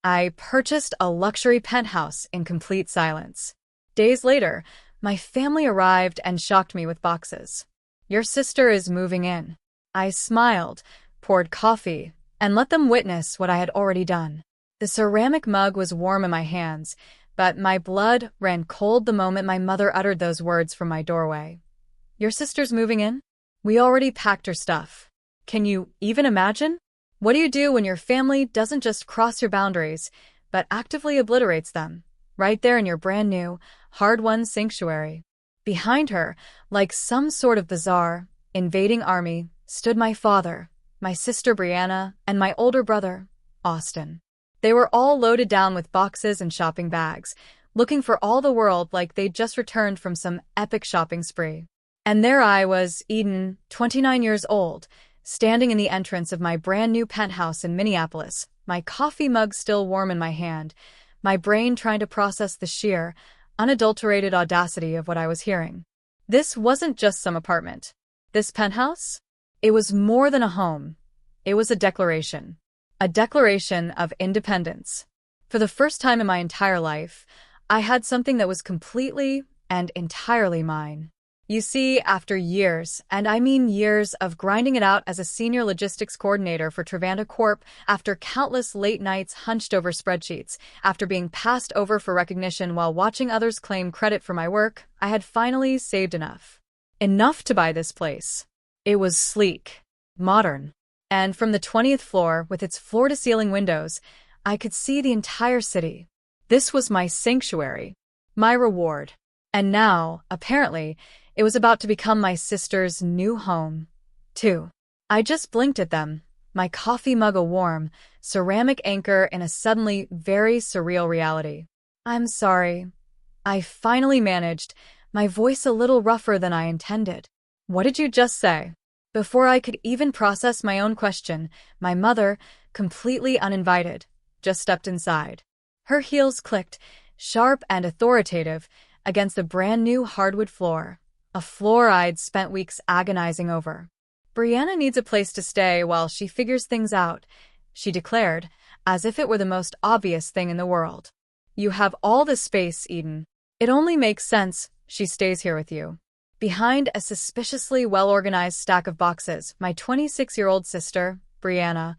I purchased a luxury penthouse in complete silence. Days later, my family arrived and shocked me with boxes. "Your sister is moving in." I smiled, poured coffee, and let them witness what I had already done. The ceramic mug was warm in my hands, but my blood ran cold the moment my mother uttered those words from my doorway. "Your sister's moving in? We already packed her stuff." Can you even imagine? What do you do when your family doesn't just cross your boundaries, but actively obliterates them, right there in your brand new, hard-won sanctuary? Behind her, like some sort of bizarre, invading army, stood my father, my sister Brianna, and my older brother, Austin. They were all loaded down with boxes and shopping bags, looking for all the world like they'd just returned from some epic shopping spree. And there I was, Eden, 29 years old, standing in the entrance of my brand new penthouse in Minneapolis, my coffee mug still warm in my hand, my brain trying to process the sheer, unadulterated audacity of what I was hearing. This wasn't just some apartment. This penthouse? It was more than a home. It was a declaration. A declaration of independence. For the first time in my entire life, I had something that was completely and entirely mine. You see, after years, and I mean years, of grinding it out as a senior logistics coordinator for Trevanda Corp, after countless late nights hunched over spreadsheets, after being passed over for recognition while watching others claim credit for my work, I had finally saved enough. Enough to buy this place. It was sleek, modern, and from the 20th floor, with its floor-to-ceiling windows, I could see the entire city. This was my sanctuary, my reward. And now, apparently, it was about to become my sister's new home, too. I just blinked at them, my coffee mug a warm, ceramic anchor in a suddenly very surreal reality. "I'm sorry." I finally managed, my voice a little rougher than I intended. "What did you just say?" Before I could even process my own question, my mother, completely uninvited, just stepped inside. Her heels clicked, sharp and authoritative, against the brand new hardwood floor. A floor I'd spent weeks agonizing over. "Brianna needs a place to stay while she figures things out," she declared, as if it were the most obvious thing in the world. "You have all the space, Eden. It only makes sense she stays here with you." Behind a suspiciously well-organized stack of boxes, my 26-year-old sister, Brianna,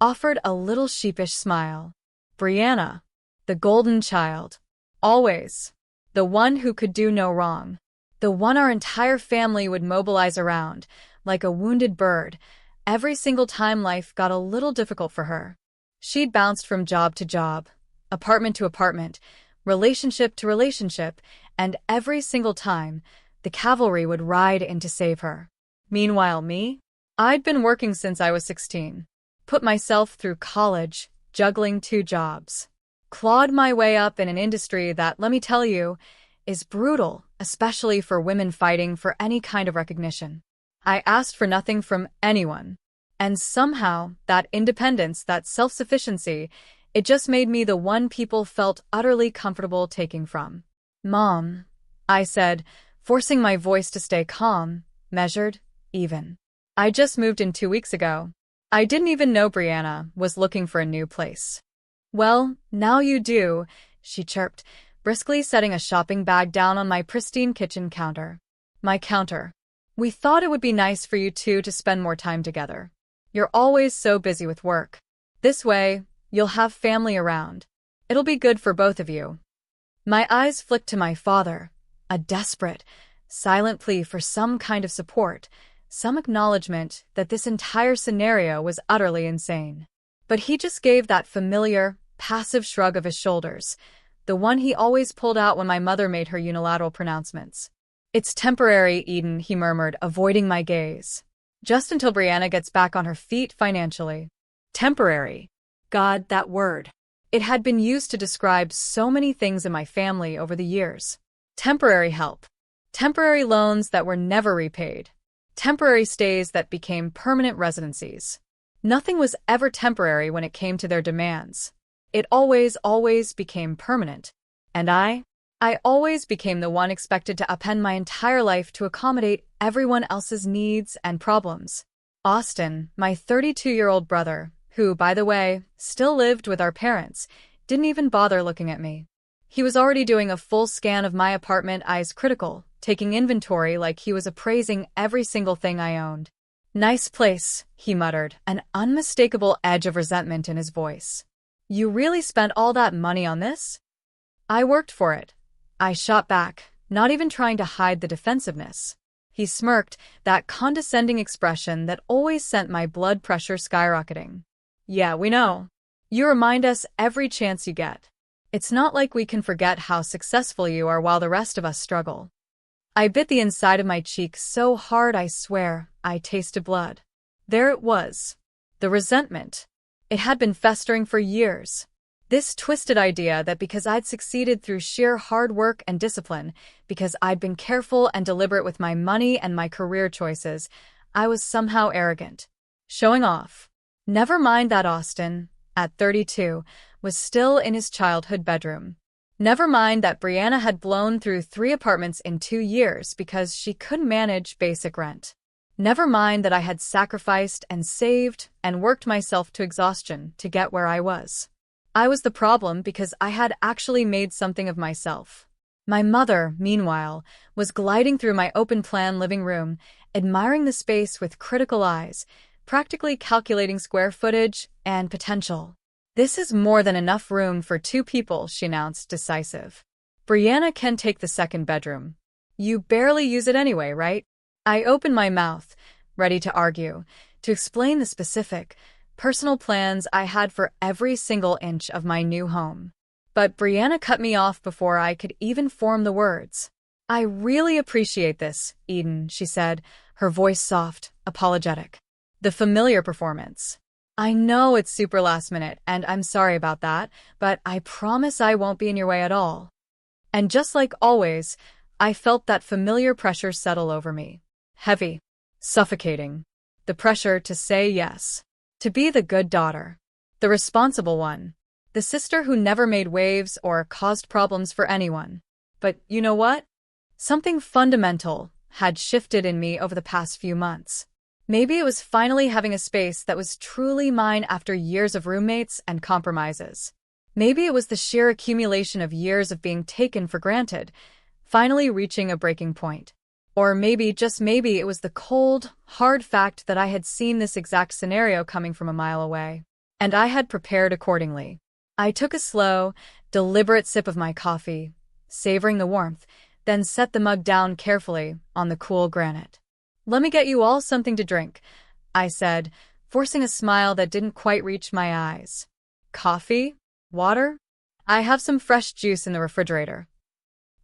offered a little sheepish smile. Brianna, the golden child. Always. The one who could do no wrong. The one our entire family would mobilize around, like a wounded bird, every single time life got a little difficult for her. She'd bounced from job to job, apartment to apartment, relationship to relationship, and every single time, the cavalry would ride in to save her. Meanwhile, me? I'd been working since I was 16. Put myself through college, juggling 2 jobs. Clawed my way up in an industry that, let me tell you, is brutal, especially for women fighting for any kind of recognition. I asked for nothing from anyone. And somehow, that independence, that self-sufficiency, it just made me the one people felt utterly comfortable taking from. "Mom," I said, forcing my voice to stay calm, measured, even. "I just moved in 2 weeks ago. I didn't even know Brianna was looking for a new place." "Well, now you do," she chirped, briskly setting a shopping bag down on my pristine kitchen counter. "My counter. We thought it would be nice for you two to spend more time together. You're always so busy with work. This way, you'll have family around. It'll be good for both of you." My eyes flicked to my father, a desperate, silent plea for some kind of support, some acknowledgement that this entire scenario was utterly insane. But he just gave that familiar, passive shrug of his shoulders, the one he always pulled out when my mother made her unilateral pronouncements. "It's temporary, Eden," he murmured, avoiding my gaze. "Just until Brianna gets back on her feet financially." Temporary. God, that word. It had been used to describe so many things in my family over the years. Temporary help. Temporary loans that were never repaid. Temporary stays that became permanent residencies. Nothing was ever temporary when it came to their demands. It always became permanent. And I always became the one expected to upend my entire life to accommodate everyone else's needs and problems. Austin, my 32-year-old brother, who, by the way, still lived with our parents, didn't even bother looking at me. He was already doing a full scan of my apartment, eyes critical, taking inventory like he was appraising every single thing I owned. "Nice place," he muttered, an unmistakable edge of resentment in his voice. "You really spent all that money on this?" "I worked for it," I shot back, not even trying to hide the defensiveness. He smirked, that condescending expression that always sent my blood pressure skyrocketing. "Yeah, we know. You remind us every chance you get. It's not like we can forget how successful you are while the rest of us struggle." I bit the inside of my cheek so hard I swear I tasted blood. There it was. The resentment. It had been festering for years. This twisted idea that because I'd succeeded through sheer hard work and discipline, because I'd been careful and deliberate with my money and my career choices, I was somehow arrogant. Showing off. Never mind that Austin, at 32, was still in his childhood bedroom. Never mind that Brianna had blown through 3 apartments in 2 years because she couldn't manage basic rent. Never mind that I had sacrificed and saved and worked myself to exhaustion to get where I was. I was the problem because I had actually made something of myself. My mother, meanwhile, was gliding through my open-plan living room, admiring the space with critical eyes, practically calculating square footage and potential. "This is more than enough room for 2 people, she announced, decisive. "Brianna can take the second bedroom. You barely use it anyway, right?" I opened my mouth, ready to argue, to explain the specific, personal plans I had for every single inch of my new home. But Brianna cut me off before I could even form the words. "I really appreciate this, Eden," she said, her voice soft, apologetic. The familiar performance. "I know it's super last minute, and I'm sorry about that, but I promise I won't be in your way at all." And just like always, I felt that familiar pressure settle over me. Heavy. Suffocating. The pressure to say yes. To be the good daughter. The responsible one. The sister who never made waves or caused problems for anyone. But you know what? Something fundamental had shifted in me over the past few months. Maybe it was finally having a space that was truly mine after years of roommates and compromises. Maybe it was the sheer accumulation of years of being taken for granted, finally reaching a breaking point. Or maybe, just maybe, it was the cold, hard fact that I had seen this exact scenario coming from a mile away. And I had prepared accordingly. I took a slow, deliberate sip of my coffee, savoring the warmth, then set the mug down carefully on the cool granite. "Let me get you all something to drink," I said, forcing a smile that didn't quite reach my eyes. "Coffee? Water? I have some fresh juice in the refrigerator."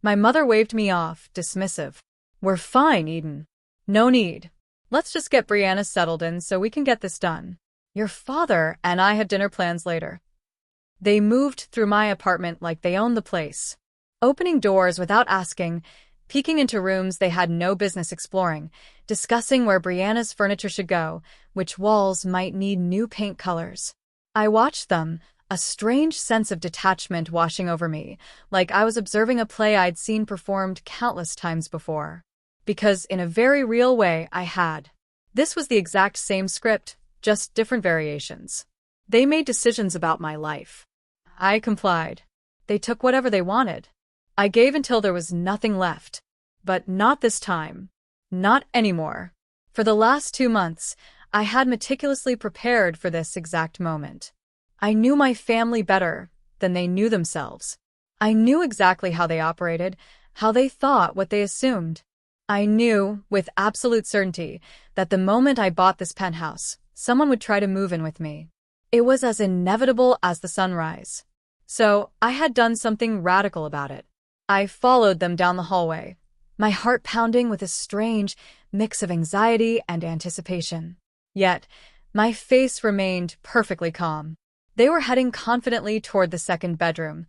My mother waved me off, dismissive. "We're fine, Eden. No need. Let's just get Brianna settled in so we can get this done. Your father and I have dinner plans later." They moved through my apartment like they owned the place, opening doors without asking, peeking into rooms they had no business exploring, discussing where Brianna's furniture should go, which walls might need new paint colors. I watched them, a strange sense of detachment washing over me, like I was observing a play I'd seen performed countless times before. Because in a very real way I had. This was the exact same script, just different variations. They made decisions about my life. I complied. They took whatever they wanted. I gave until there was nothing left. But not this time. Not anymore. For the last 2 months, I had meticulously prepared for this exact moment. I knew my family better than they knew themselves. I knew exactly how they operated, how they thought, what they assumed. I knew, with absolute certainty, that the moment I bought this penthouse, someone would try to move in with me. It was as inevitable as the sunrise. So, I had done something radical about it. I followed them down the hallway, my heart pounding with a strange mix of anxiety and anticipation. Yet, my face remained perfectly calm. They were heading confidently toward the second bedroom,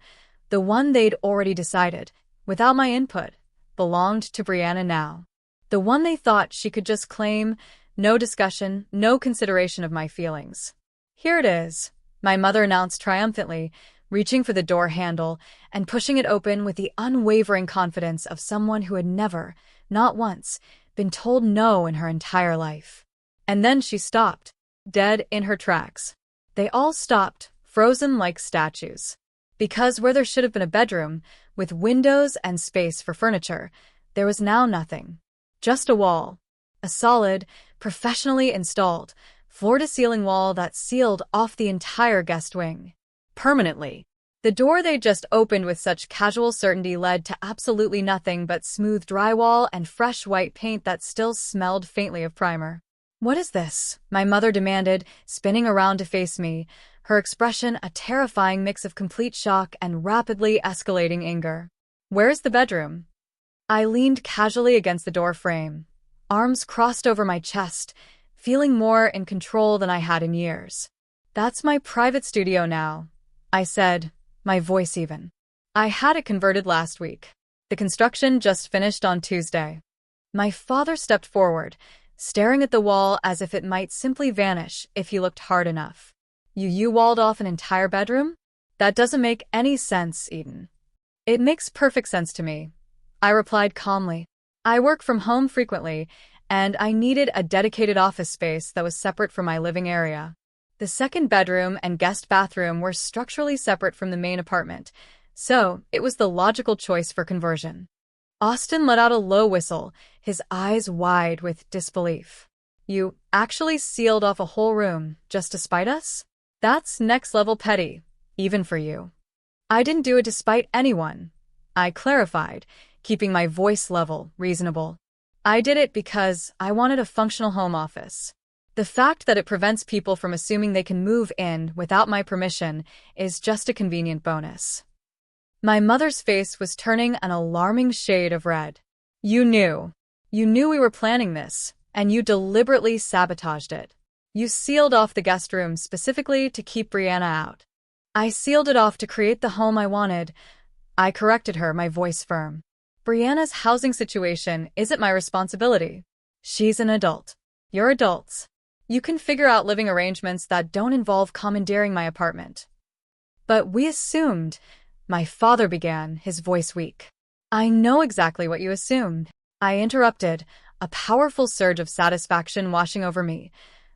the one they'd already decided, without my input, belonged to Brianna now. The one they thought she could just claim, no discussion, no consideration of my feelings. "Here it is," my mother announced triumphantly, reaching for the door handle and pushing it open with the unwavering confidence of someone who had never, not once, been told no in her entire life. And then she stopped, dead in her tracks. They all stopped, frozen like statues. Because where there should have been a bedroom, with windows and space for furniture, there was now nothing. Just a wall. A solid, professionally installed, floor-to-ceiling wall that sealed off the entire guest wing. Permanently. The door they just opened with such casual certainty led to absolutely nothing but smooth drywall and fresh white paint that still smelled faintly of primer. "What is this?" my mother demanded, spinning around to face me, her expression a terrifying mix of complete shock and rapidly escalating anger. "Where's the bedroom?" I leaned casually against the door frame, arms crossed over my chest, feeling more in control than I had in years. "That's my private studio now," I said, my voice even. "I had it converted last week. The construction just finished on Tuesday." My father stepped forward, staring at the wall as if it might simply vanish if he looked hard enough. You walled off an entire bedroom? That doesn't make any sense, Eden." "It makes perfect sense to me," I replied calmly. "I work from home frequently, and I needed a dedicated office space that was separate from my living area. The second bedroom and guest bathroom were structurally separate from the main apartment, so it was the logical choice for conversion." Austin let out a low whistle, his eyes wide with disbelief. "You actually sealed off a whole room just to spite us? That's next-level petty, even for you." "I didn't do it to spite anyone," I clarified, keeping my voice level, reasonable. "I did it because I wanted a functional home office. The fact that it prevents people from assuming they can move in without my permission is just a convenient bonus." My mother's face was turning an alarming shade of red. You knew we were planning this, and you deliberately sabotaged it. You sealed off the guest room specifically to keep Brianna out." "I sealed it off to create the home I wanted," I corrected her, my voice firm. "Brianna's housing situation isn't my responsibility. She's an adult. You're adults. You can figure out living arrangements that don't involve commandeering my apartment." "But we assumed," my father began, his voice weak. "I know exactly what you assumed," I interrupted, a powerful surge of satisfaction washing over me,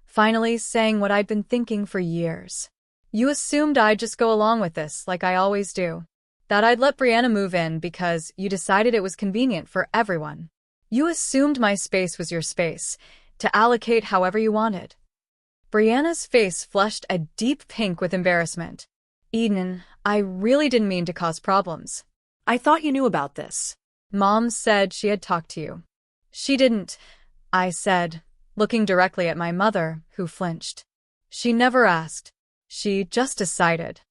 finally saying what I'd been thinking for years. "You assumed I'd just go along with this, like I always do. That I'd let Brianna move in because you decided it was convenient for everyone. You assumed my space was your space, to allocate however you wanted." Brianna's face flushed a deep pink with embarrassment. "Eden, I really didn't mean to cause problems." "I thought you knew about this. Mom said she had talked to you." "She didn't," I said, looking directly at my mother, who flinched. "She never asked. She just decided."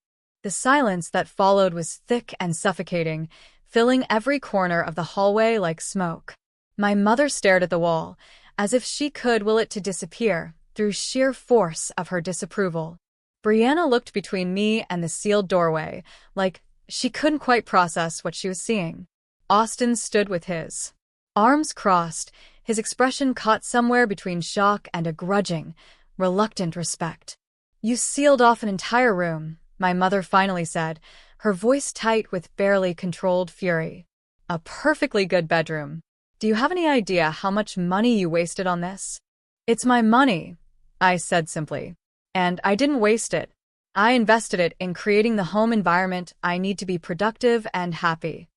The silence that followed was thick and suffocating, filling every corner of the hallway like smoke. My mother stared at the wall, as if she could will it to disappear through sheer force of her disapproval. Brianna looked between me and the sealed doorway, like she couldn't quite process what she was seeing. Austin stood with his arms crossed, his expression caught somewhere between shock and a grudging, reluctant respect. "You sealed off an entire room," my mother finally said, her voice tight with barely controlled fury. "A perfectly good bedroom. Do you have any idea how much money you wasted on this?" "It's my money," I said simply. "And I didn't waste it. I invested it in creating the home environment I need to be productive and happy."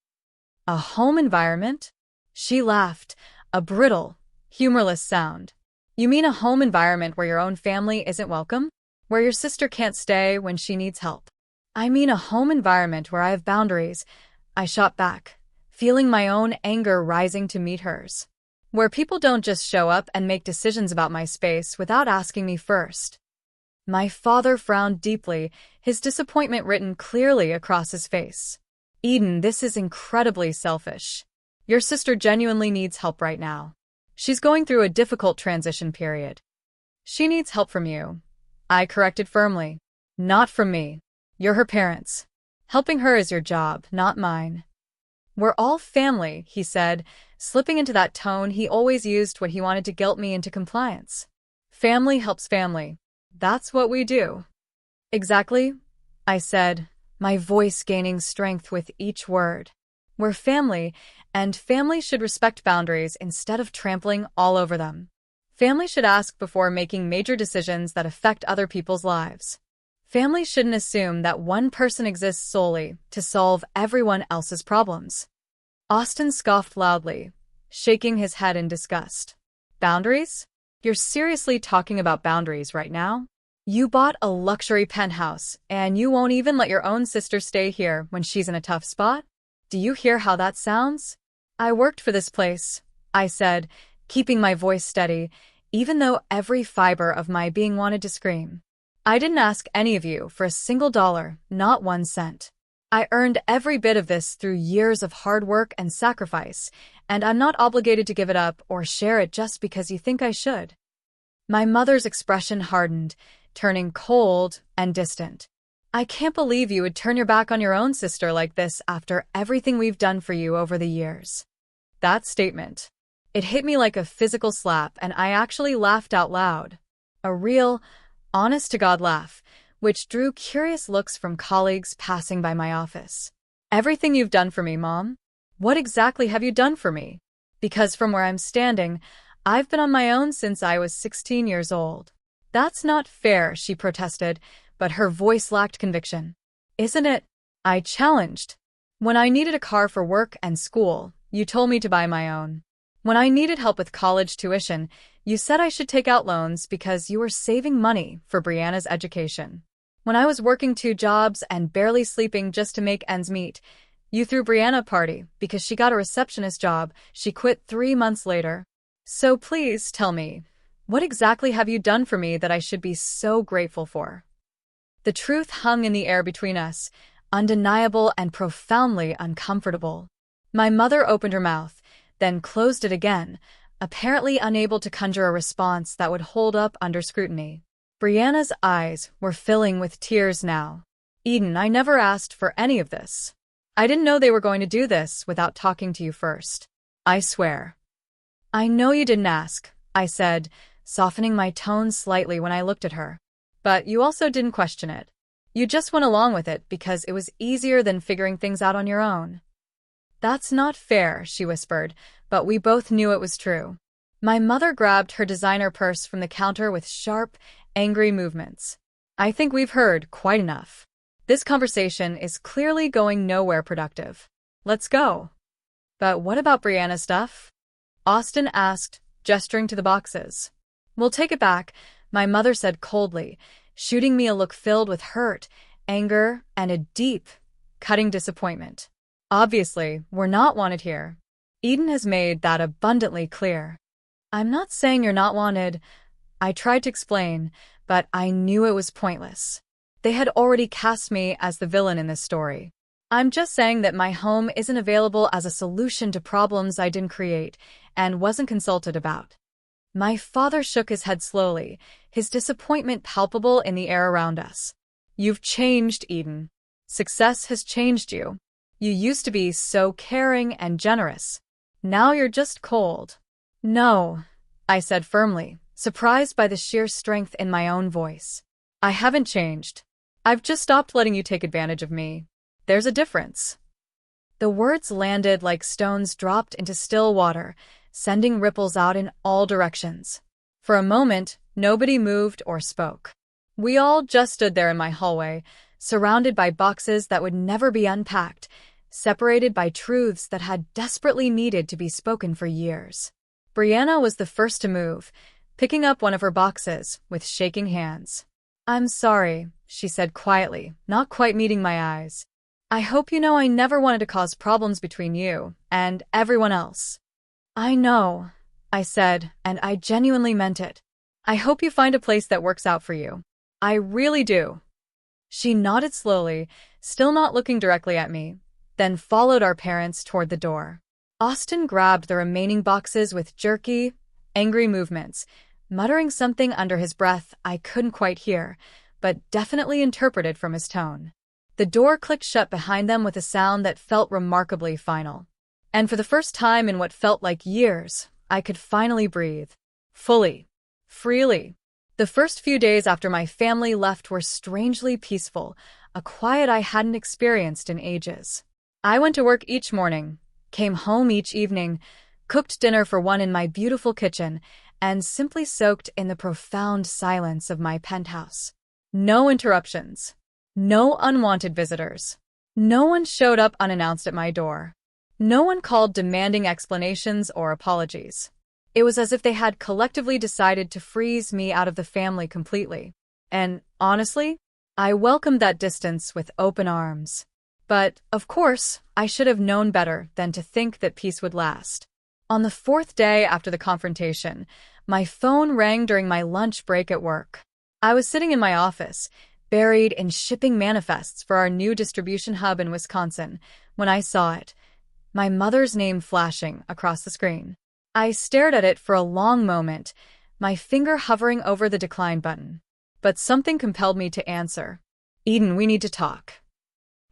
"A home environment?" She laughed, a brittle, humorless sound. "You mean a home environment where your own family isn't welcome? Where your sister can't stay when she needs help?" "I mean a home environment where I have boundaries," I shot back, feeling my own anger rising to meet hers. "Where people don't just show up and make decisions about my space without asking me first." My father frowned deeply, his disappointment written clearly across his face. "Eden, this is incredibly selfish. Your sister genuinely needs help right now. She's going through a difficult transition period. She needs help from you," I corrected firmly. "Not from me. You're her parents. Helping her is your job, not mine." "We're all family," he said, slipping into that tone he always used when he wanted to guilt me into compliance. "Family helps family. That's what we do." "Exactly," I said, my voice gaining strength with each word. "We're family, and family should respect boundaries instead of trampling all over them. Family should ask before making major decisions that affect other people's lives." Family shouldn't assume that one person exists solely to solve everyone else's problems. Austin scoffed loudly, shaking his head in disgust. Boundaries? You're seriously talking about boundaries right now? You bought a luxury penthouse, and you won't even let your own sister stay here when she's in a tough spot? Do you hear how that sounds? I worked for this place, I said, keeping my voice steady, even though every fiber of my being wanted to scream. I didn't ask any of you for a single dollar, not 1 cent. I earned every bit of this through years of hard work and sacrifice, and I'm not obligated to give it up or share it just because you think I should. My mother's expression hardened, turning cold and distant. I can't believe you would turn your back on your own sister like this after everything we've done for you over the years. That statement. It hit me like a physical slap, and I actually laughed out loud. A real, honest-to-God laugh, which drew curious looks from colleagues passing by my office. Everything you've done for me, Mom? What exactly have you done for me? Because from where I'm standing, I've been on my own since I was 16 years old. That's not fair, she protested, but her voice lacked conviction. Isn't it? I challenged. When I needed a car for work and school, you told me to buy my own. When I needed help with college tuition, you said I should take out loans because you were saving money for Brianna's education. When I was working 2 jobs and barely sleeping just to make ends meet, you threw Brianna a party because she got a receptionist job she quit 3 months later. So please tell me, what exactly have you done for me that I should be so grateful for? The truth hung in the air between us, undeniable and profoundly uncomfortable. My mother opened her mouth, then closed it again, apparently unable to conjure a response that would hold up under scrutiny. Brianna's eyes were filling with tears now. Eden, I never asked for any of this. I didn't know they were going to do this without talking to you first. I swear. I know you didn't ask, I said, softening my tone slightly when I looked at her. But you also didn't question it. You just went along with it because it was easier than figuring things out on your own. That's not fair, she whispered, but we both knew it was true. My mother grabbed her designer purse from the counter with sharp, angry movements. I think we've heard quite enough. This conversation is clearly going nowhere productive. Let's go. But what about Brianna's stuff? Austin asked, gesturing to the boxes. We'll take it back, my mother said coldly, shooting me a look filled with hurt, anger, and a deep, cutting disappointment. Obviously, we're not wanted here. Eden has made that abundantly clear. I'm not saying you're not wanted. I tried to explain, but I knew it was pointless. They had already cast me as the villain in this story. I'm just saying that my home isn't available as a solution to problems I didn't create and wasn't consulted about. My father shook his head slowly, his disappointment palpable in the air around us. You've changed, Eden. Success has changed you. You used to be so caring and generous. Now you're just cold. No, I said firmly, surprised by the sheer strength in my own voice. I haven't changed. I've just stopped letting you take advantage of me. There's a difference. The words landed like stones dropped into still water, sending ripples out in all directions. For a moment, nobody moved or spoke. We all just stood there in my hallway, surrounded by boxes that would never be unpacked, separated by truths that had desperately needed to be spoken for years. Brianna was the first to move, picking up one of her boxes with shaking hands. I'm sorry, she said quietly, not quite meeting my eyes. I hope you know I never wanted to cause problems between you and everyone else. I know, I said, and I genuinely meant it. I hope you find a place that works out for you. I really do. She nodded slowly, still not looking directly at me, then followed our parents toward the door. Austin grabbed the remaining boxes with jerky, angry movements, muttering something under his breath I couldn't quite hear, but definitely interpreted from his tone. The door clicked shut behind them with a sound that felt remarkably final. And for the first time in what felt like years, I could finally breathe. Fully. Freely. The first few days after my family left were strangely peaceful, a quiet I hadn't experienced in ages. I went to work each morning, came home each evening, cooked dinner for one in my beautiful kitchen, and simply soaked in the profound silence of my penthouse. No interruptions. No unwanted visitors. No one showed up unannounced at my door. No one called demanding explanations or apologies. It was as if they had collectively decided to freeze me out of the family completely. And honestly, I welcomed that distance with open arms. But, of course, I should have known better than to think that peace would last. On the fourth day after the confrontation, my phone rang during my lunch break at work. I was sitting in my office, buried in shipping manifests for our new distribution hub in Wisconsin, when I saw it, my mother's name flashing across the screen. I stared at it for a long moment, my finger hovering over the decline button. But something compelled me to answer. "Eden, we need to talk."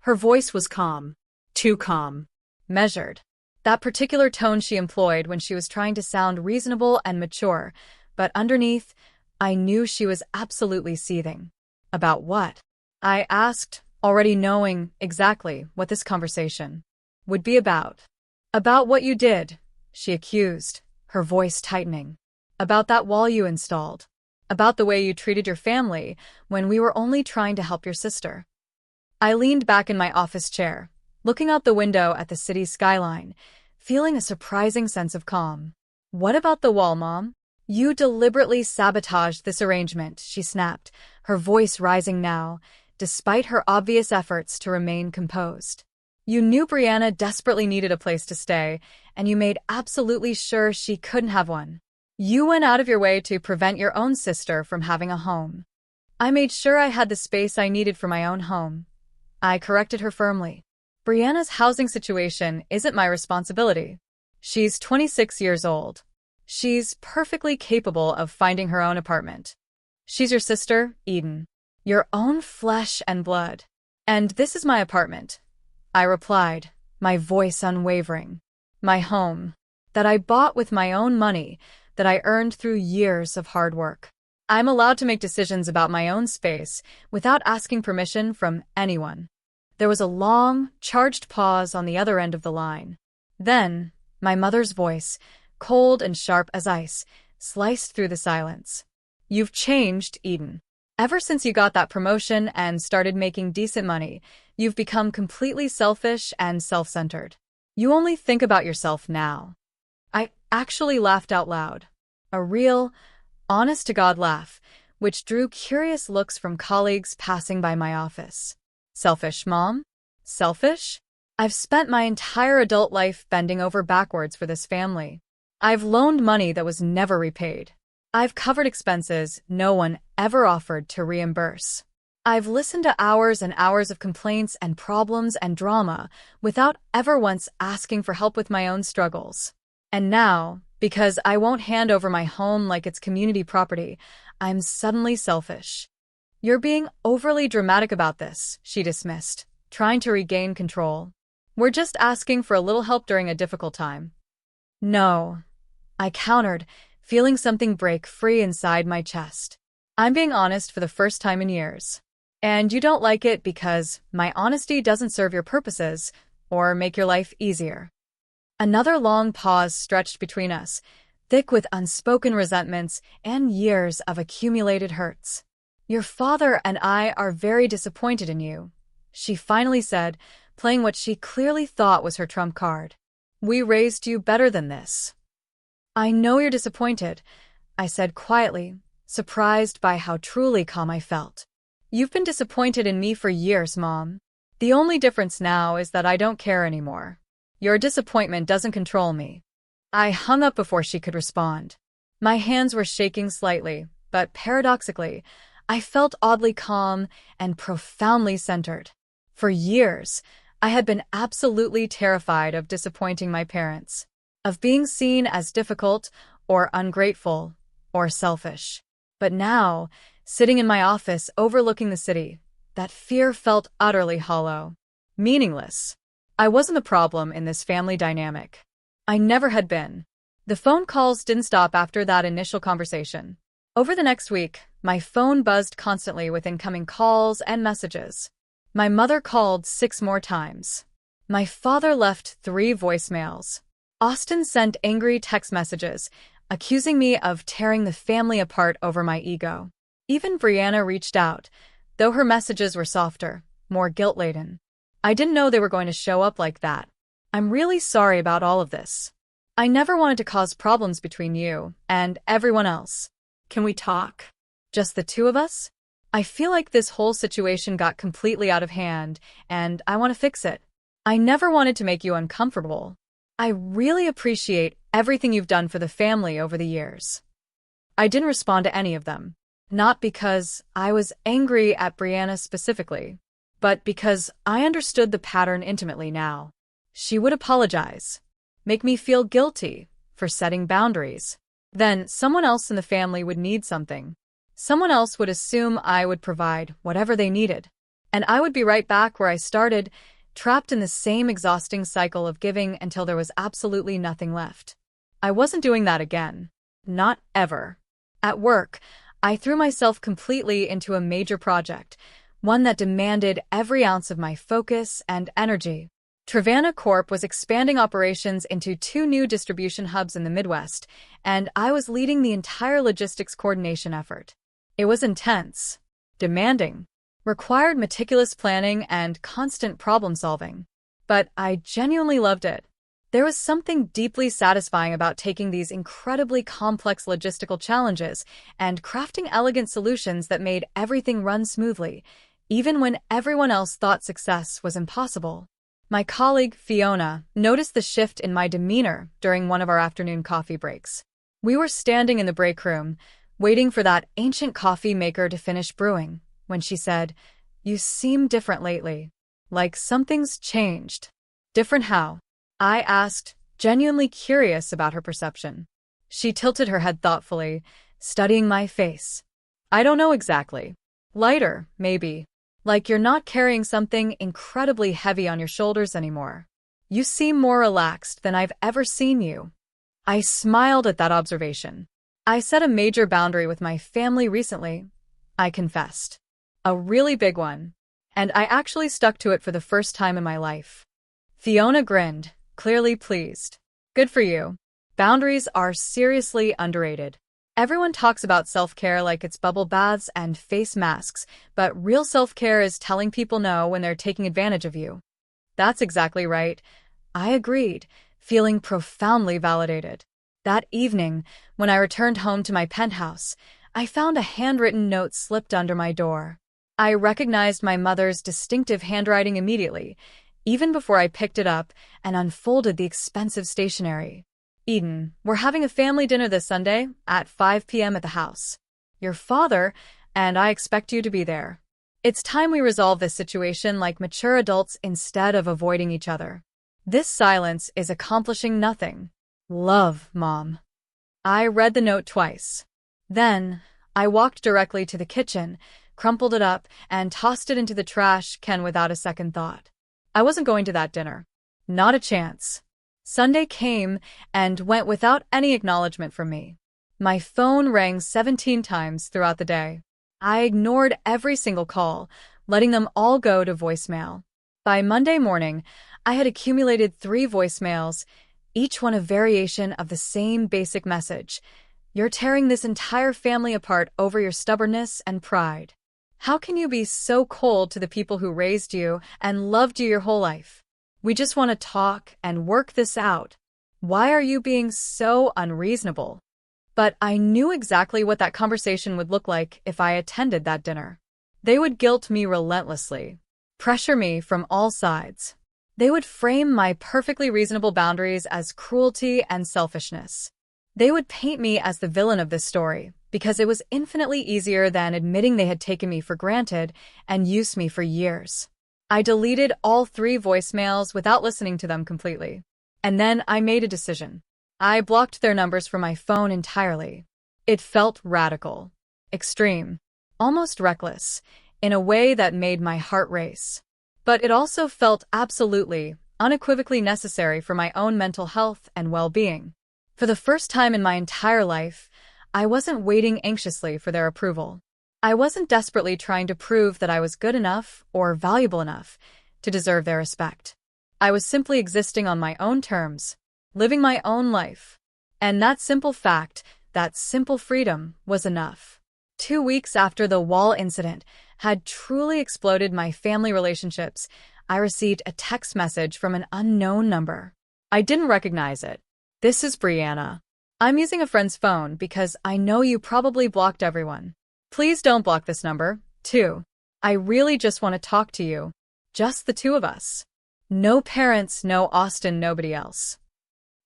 Her voice was calm. Too calm. Measured. That particular tone she employed when she was trying to sound reasonable and mature, but underneath, I knew she was absolutely seething. About what? I asked, already knowing exactly what this conversation would be about. "About what you did," she accused, her voice tightening. "About that wall you installed. About the way you treated your family when we were only trying to help your sister." I leaned back in my office chair, looking out the window at the city's skyline, feeling a surprising sense of calm. "What about the wall, Mom? You deliberately sabotaged this arrangement," she snapped, her voice rising now, despite her obvious efforts to remain composed. "You knew Brianna desperately needed a place to stay, and you made absolutely sure she couldn't have one. You went out of your way to prevent your own sister from having a home. I made sure I had the space I needed for my own home." I corrected her firmly. "Brianna's housing situation isn't my responsibility. She's 26 years old. She's perfectly capable of finding her own apartment. She's your sister, Eden. Your own flesh and blood. And this is my apartment," I replied, my voice unwavering. "My home. That I bought with my own money, that I earned through years of hard work. I'm allowed to make decisions about my own space without asking permission from anyone." There was a long, charged pause on the other end of the line. Then, my mother's voice, cold and sharp as ice, sliced through the silence. "You've changed, Eden. Ever since you got that promotion and started making decent money, you've become completely selfish and self-centered. You only think about yourself now." I actually laughed out loud. A real, honest-to-God laugh, which drew curious looks from colleagues passing by my office. "Selfish, Mom? Selfish? I've spent my entire adult life bending over backwards for this family. I've loaned money that was never repaid. I've covered expenses no one ever offered to reimburse. I've listened to hours and hours of complaints and problems and drama without ever once asking for help with my own struggles. And now, because I won't hand over my home like it's community property, I'm suddenly selfish." "You're being overly dramatic about this," she dismissed, trying to regain control. "We're just asking for a little help during a difficult time." "No," I countered, feeling something break free inside my chest. "I'm being honest for the first time in years. And you don't like it because my honesty doesn't serve your purposes or make your life easier." Another long pause stretched between us, thick with unspoken resentments and years of accumulated hurts. "Your father and I are very disappointed in you," she finally said, playing what she clearly thought was her trump card. "We raised you better than this." "I know you're disappointed," I said quietly, surprised by how truly calm I felt. "You've been disappointed in me for years, Mom. The only difference now is that I don't care anymore. Your disappointment doesn't control me." I hung up before she could respond. My hands were shaking slightly, but paradoxically, I felt oddly calm and profoundly centered. For years, I had been absolutely terrified of disappointing my parents, of being seen as difficult or ungrateful or selfish. But now, sitting in my office overlooking the city, that fear felt utterly hollow, meaningless. I wasn't the problem in this family dynamic. I never had been. The phone calls didn't stop after that initial conversation. Over the next week, my phone buzzed constantly with incoming calls and messages. My mother called 6 more times. My father left 3 voicemails. Austin sent angry text messages, accusing me of tearing the family apart over my ego. Even Brianna reached out, though her messages were softer, more guilt-laden. I didn't know they were going to show up like that. I'm really sorry about all of this. I never wanted to cause problems between you and everyone else. Can we talk? Just the two of us? I feel like this whole situation got completely out of hand, and I want to fix it. I never wanted to make you uncomfortable. I really appreciate everything you've done for the family over the years. I didn't respond to any of them. Not because I was angry at Brianna specifically, but because I understood the pattern intimately now. She would apologize, make me feel guilty for setting boundaries. Then someone else in the family would need something. Someone else would assume I would provide whatever they needed. And I would be right back where I started, trapped in the same exhausting cycle of giving until there was absolutely nothing left. I wasn't doing that again. Not ever. At work, I threw myself completely into a major project, one that demanded every ounce of my focus and energy. Trevana Corp was expanding operations into 2 new distribution hubs in the Midwest, and I was leading the entire logistics coordination effort. It was intense, demanding, required meticulous planning and constant problem-solving. But I genuinely loved it. There was something deeply satisfying about taking these incredibly complex logistical challenges and crafting elegant solutions that made everything run smoothly, even when everyone else thought success was impossible. My colleague, Fiona, noticed the shift in my demeanor during one of our afternoon coffee breaks. We were standing in the break room, waiting for that ancient coffee maker to finish brewing, when she said, "You seem different lately. Like something's changed." Different how? I asked, genuinely curious about her perception. She tilted her head thoughtfully, studying my face. I don't know exactly. Lighter, maybe. Like you're not carrying something incredibly heavy on your shoulders anymore. You seem more relaxed than I've ever seen you. I smiled at that observation. I set a major boundary with my family recently, I confessed. A really big one. And I actually stuck to it for the first time in my life. Fiona grinned, clearly pleased. Good for you. Boundaries are seriously underrated. Everyone talks about self-care like it's bubble baths and face masks, but real self-care is telling people no when they're taking advantage of you. That's exactly right. I agreed, feeling profoundly validated. That evening, when I returned home to my penthouse, I found a handwritten note slipped under my door. I recognized my mother's distinctive handwriting immediately, even before I picked it up and unfolded the expensive stationery. Eden, we're having a family dinner this Sunday at 5 p.m. at the house. Your father, and I expect you to be there. It's time we resolve this situation like mature adults instead of avoiding each other. This silence is accomplishing nothing. Love, Mom. I read the note twice. Then, I walked directly to the kitchen, crumpled it up, and tossed it into the trash can without a second thought. I wasn't going to that dinner. Not a chance. Sunday came and went without any acknowledgement from me. My phone rang 17 times throughout the day. I ignored every single call, letting them all go to voicemail. By Monday morning, I had accumulated 3 voicemails, each one a variation of the same basic message. You're tearing this entire family apart over your stubbornness and pride. How can you be so cold to the people who raised you and loved you your whole life? We just want to talk and work this out. Why are you being so unreasonable? But I knew exactly what that conversation would look like if I attended that dinner. They would guilt me relentlessly, pressure me from all sides. They would frame my perfectly reasonable boundaries as cruelty and selfishness. They would paint me as the villain of this story, because it was infinitely easier than admitting they had taken me for granted and used me for years. I deleted all 3 voicemails without listening to them completely. And then I made a decision. I blocked their numbers from my phone entirely. It felt radical, extreme, almost reckless, in a way that made my heart race. But it also felt absolutely, unequivocally necessary for my own mental health and well-being. For the first time in my entire life, I wasn't waiting anxiously for their approval. I wasn't desperately trying to prove that I was good enough or valuable enough to deserve their respect. I was simply existing on my own terms, living my own life. And that simple fact, that simple freedom, was enough. 2 weeks after the wall incident, had truly exploded my family relationships, I received a text message from an unknown number. I didn't recognize it. "This is Brianna. I'm using a friend's phone because I know you probably blocked everyone. Please don't block this number, too. I really just want to talk to you. Just the two of us. No parents, no Austin, nobody else."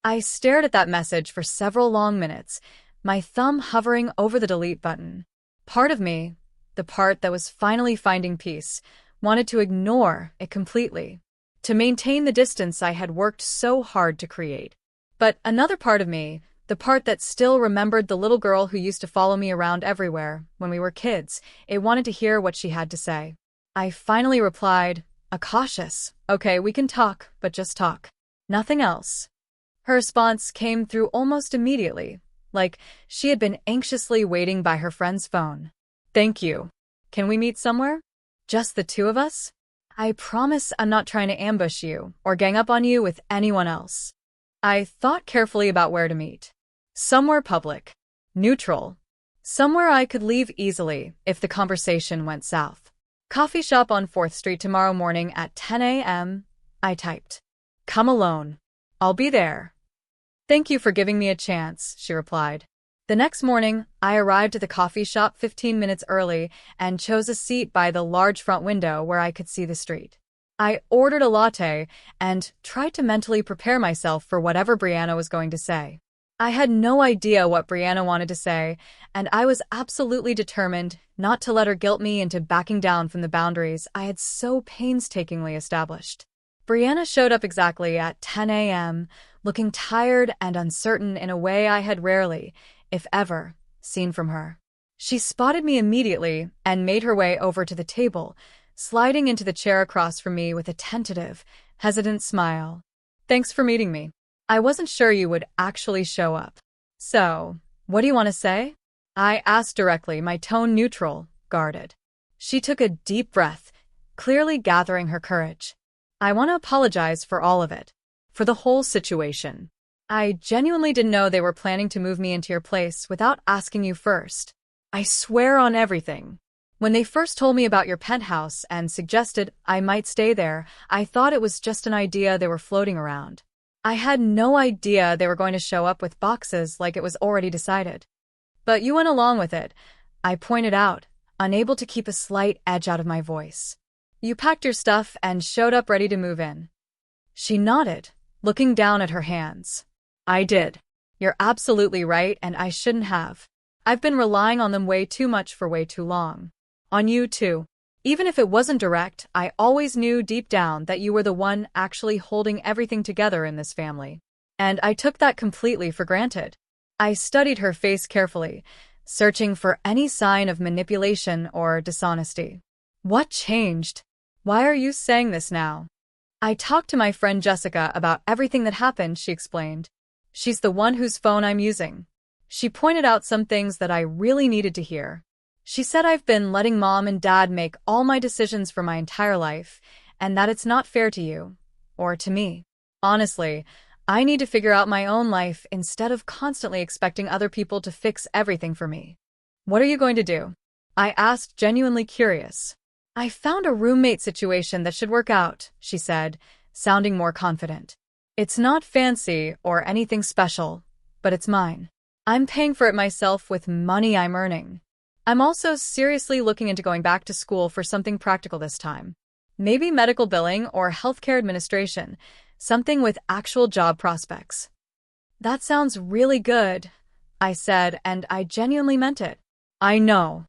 I stared at that message for several long minutes, my thumb hovering over the delete button. Part of me, the part that was finally finding peace, wanted to ignore it completely, to maintain the distance I had worked so hard to create. But another part of me, the part that still remembered the little girl who used to follow me around everywhere when we were kids, it wanted to hear what she had to say. I finally replied, a cautious, "Okay, we can talk, but just talk. Nothing else." Her response came through almost immediately, like she had been anxiously waiting by her friend's phone. "Thank you. Can we meet somewhere? Just the two of us? I promise I'm not trying to ambush you or gang up on you with anyone else." I thought carefully about where to meet. Somewhere public, neutral, somewhere I could leave easily if the conversation went south. "Coffee shop on 4th Street tomorrow morning at 10 a.m., I typed. "Come alone. I'll be there." "Thank you for giving me a chance," she replied. The next morning, I arrived at the coffee shop 15 minutes early and chose a seat by the large front window where I could see the street. I ordered a latte and tried to mentally prepare myself for whatever Brianna was going to say. I had no idea what Brianna wanted to say, and I was absolutely determined not to let her guilt me into backing down from the boundaries I had so painstakingly established. Brianna showed up exactly at 10 a.m., looking tired and uncertain in a way I had rarely, if ever, seen from her. She spotted me immediately and made her way over to the table, sliding into the chair across from me with a tentative, hesitant smile. "Thanks for meeting me. I wasn't sure you would actually show up. So, what do you want to say?" I asked directly, my tone neutral, guarded. She took a deep breath, clearly gathering her courage. "I want to apologize for all of it. For the whole situation. I genuinely didn't know they were planning to move me into your place without asking you first. I swear on everything. When they first told me about your penthouse and suggested I might stay there, I thought it was just an idea they were floating around. I had no idea they were going to show up with boxes like it was already decided. But you went along with it," I pointed out, unable to keep a slight edge out of my voice. "You packed your stuff and showed up ready to move in." She nodded, looking down at her hands. "I did. You're absolutely right, and I shouldn't have. I've been relying on them way too much for way too long. On you, too. Even if it wasn't direct, I always knew deep down that you were the one actually holding everything together in this family. And I took that completely for granted." I studied her face carefully, searching for any sign of manipulation or dishonesty. "What changed? Why are you saying this now?" "I talked to my friend Jessica about everything that happened," she explained. "She's the one whose phone I'm using. She pointed out some things that I really needed to hear. She said I've been letting Mom and Dad make all my decisions for my entire life, and that it's not fair to you, or to me. Honestly, I need to figure out my own life instead of constantly expecting other people to fix everything for me." "What are you going to do?" I asked, genuinely curious. "I found a roommate situation that should work out," she said, sounding more confident. "It's not fancy or anything special, but it's mine. I'm paying for it myself with money I'm earning. I'm also seriously looking into going back to school for something practical this time. Maybe medical billing or healthcare administration, something with actual job prospects." "That sounds really good," I said, and I genuinely meant it. "I know.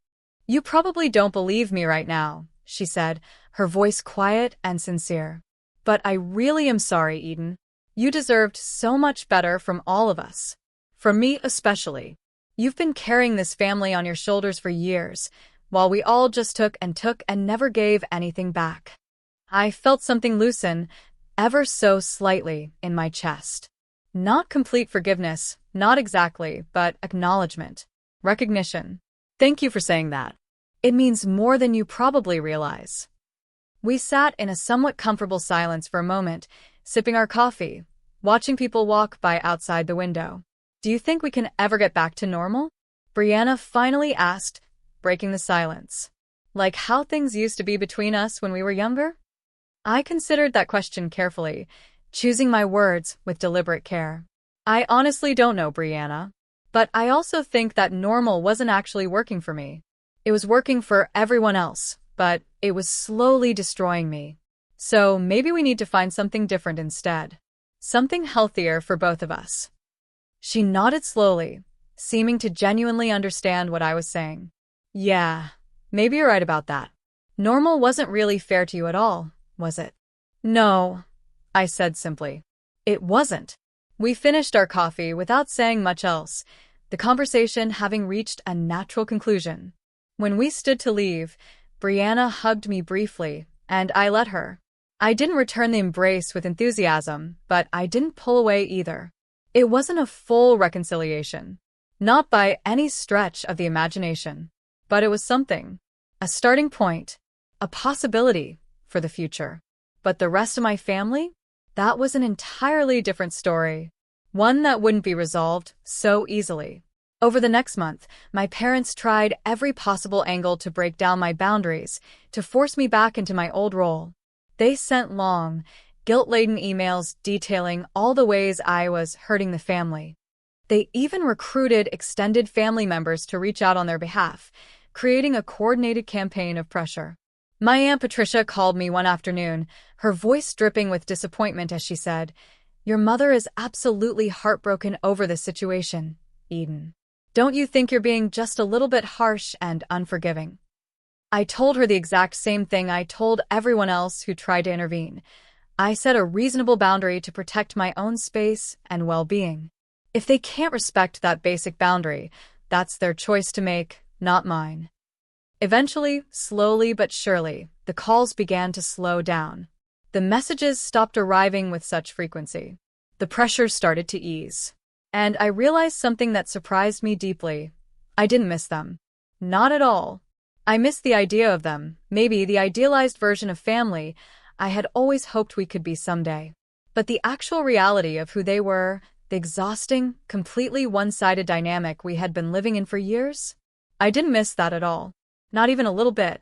You probably don't believe me right now," she said, her voice quiet and sincere. "But I really am sorry, Eden. You deserved so much better from all of us. From me especially. You've been carrying this family on your shoulders for years, while we all just took and never gave anything back." I felt something loosen, ever so slightly, in my chest. Not complete forgiveness, not exactly, but acknowledgement. Recognition. "Thank you for saying that. It means more than you probably realize." We sat in a somewhat comfortable silence for a moment, sipping our coffee, watching people walk by outside the window. "Do you think we can ever get back to normal?" Brianna finally asked, breaking the silence. Like how things used to be between us when we were younger? I considered that question carefully, choosing my words with deliberate care. I honestly don't know, Brianna. But I also think that normal wasn't actually working for me. It was working for everyone else, but it was slowly destroying me. So maybe we need to find something different instead. Something healthier for both of us. She nodded slowly, seeming to genuinely understand what I was saying. Yeah, maybe you're right about that. Normal wasn't really fair to you at all, was it? No, I said simply. It wasn't. We finished our coffee without saying much else, the conversation having reached a natural conclusion. When we stood to leave, Brianna hugged me briefly, and I let her. I didn't return the embrace with enthusiasm, but I didn't pull away either. It wasn't a full reconciliation. Not by any stretch of the imagination. But it was something. A starting point. A possibility for the future. But the rest of my family? That was an entirely different story. One that wouldn't be resolved so easily. Over the next month, my parents tried every possible angle to break down my boundaries, to force me back into my old role. They sent long, guilt-laden emails detailing all the ways I was hurting the family. They even recruited extended family members to reach out on their behalf, creating a coordinated campaign of pressure. My Aunt Patricia called me one afternoon, her voice dripping with disappointment as she said, "Your mother is absolutely heartbroken over this situation, Eden. Don't you think you're being just a little bit harsh and unforgiving?" I told her the exact same thing I told everyone else who tried to intervene. I set a reasonable boundary to protect my own space and well-being. If they can't respect that basic boundary, that's their choice to make, not mine. Eventually, slowly but surely, the calls began to slow down. The messages stopped arriving with such frequency. The pressure started to ease. And I realized something that surprised me deeply. I didn't miss them. Not at all. I missed the idea of them, maybe the idealized version of family I had always hoped we could be someday. But the actual reality of who they were, the exhausting, completely one-sided dynamic we had been living in for years, I didn't miss that at all. Not even a little bit.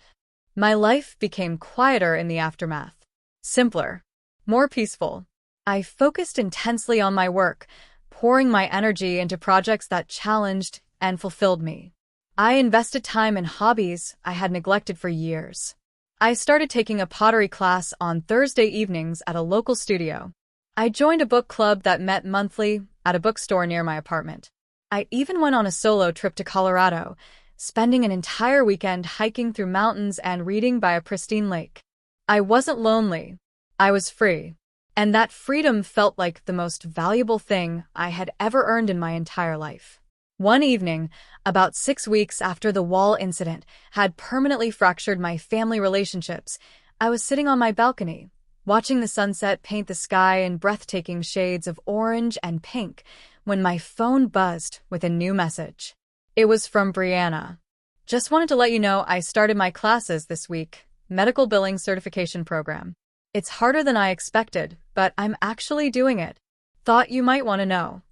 My life became quieter in the aftermath. Simpler. More peaceful. I focused intensely on my work, pouring my energy into projects that challenged and fulfilled me. I invested time in hobbies I had neglected for years. I started taking a pottery class on Thursday evenings at a local studio. I joined a book club that met monthly at a bookstore near my apartment. I even went on a solo trip to Colorado, spending an entire weekend hiking through mountains and reading by a pristine lake. I wasn't lonely. I was free. And that freedom felt like the most valuable thing I had ever earned in my entire life. One evening, about 6 weeks after the wall incident had permanently fractured my family relationships, I was sitting on my balcony, watching the sunset paint the sky in breathtaking shades of orange and pink, when my phone buzzed with a new message. It was from Brianna. "Just wanted to let you know I started my classes this week, medical billing certification program. It's harder than I expected, but I'm actually doing it. Thought you might want to know."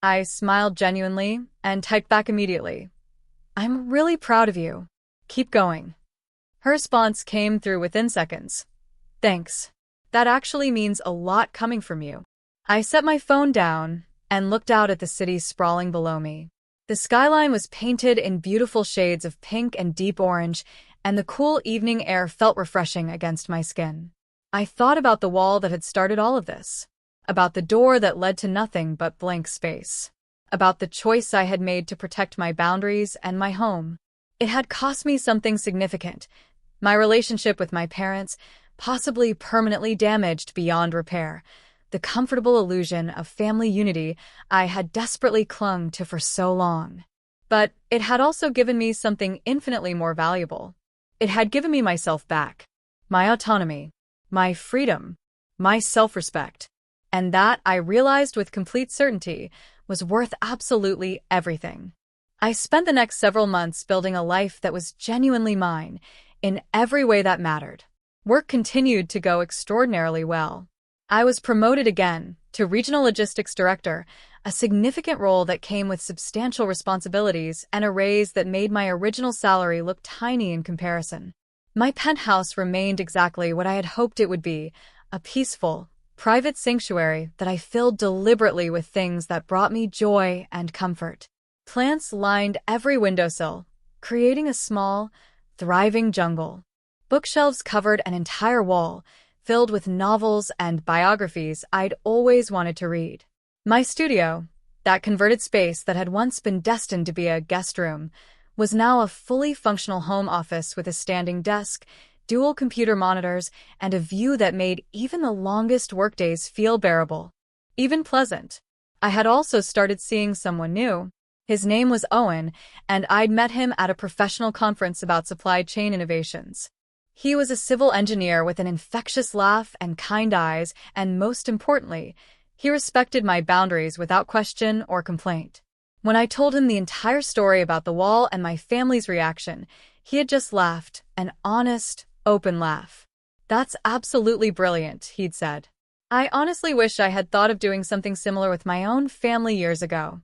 I smiled genuinely and typed back immediately. "I'm really proud of you. Keep going." Her response came through within seconds. "Thanks. That actually means a lot coming from you." I set my phone down and looked out at the city sprawling below me. The skyline was painted in beautiful shades of pink and deep orange, and the cool evening air felt refreshing against my skin. I thought about the wall that had started all of this. About the door that led to nothing but blank space. About the choice I had made to protect my boundaries and my home. It had cost me something significant. My relationship with my parents, possibly permanently damaged beyond repair. The comfortable illusion of family unity I had desperately clung to for so long. But it had also given me something infinitely more valuable. It had given me myself back. My autonomy. My freedom. My self-respect. And that, I realized with complete certainty, was worth absolutely everything. I spent the next several months building a life that was genuinely mine, in every way that mattered. Work continued to go extraordinarily well. I was promoted again, to regional logistics director, a significant role that came with substantial responsibilities and a raise that made my original salary look tiny in comparison. My penthouse remained exactly what I had hoped it would be, a peaceful, private sanctuary that I filled deliberately with things that brought me joy and comfort. Plants lined every windowsill, creating a small, thriving jungle. Bookshelves covered an entire wall, filled with novels and biographies I'd always wanted to read. My studio, that converted space that had once been destined to be a guest room, was now a fully functional home office with a standing desk, dual computer monitors, and a view that made even the longest workdays feel bearable, even pleasant. I had also started seeing someone new. His name was Owen, and I'd met him at a professional conference about supply chain innovations. He was a civil engineer with an infectious laugh and kind eyes, and most importantly, he respected my boundaries without question or complaint. When I told him the entire story about the wall and my family's reaction, he had just laughed, an honest, open laugh. "That's absolutely brilliant," he'd said. "I honestly wish I had thought of doing something similar with my own family years ago."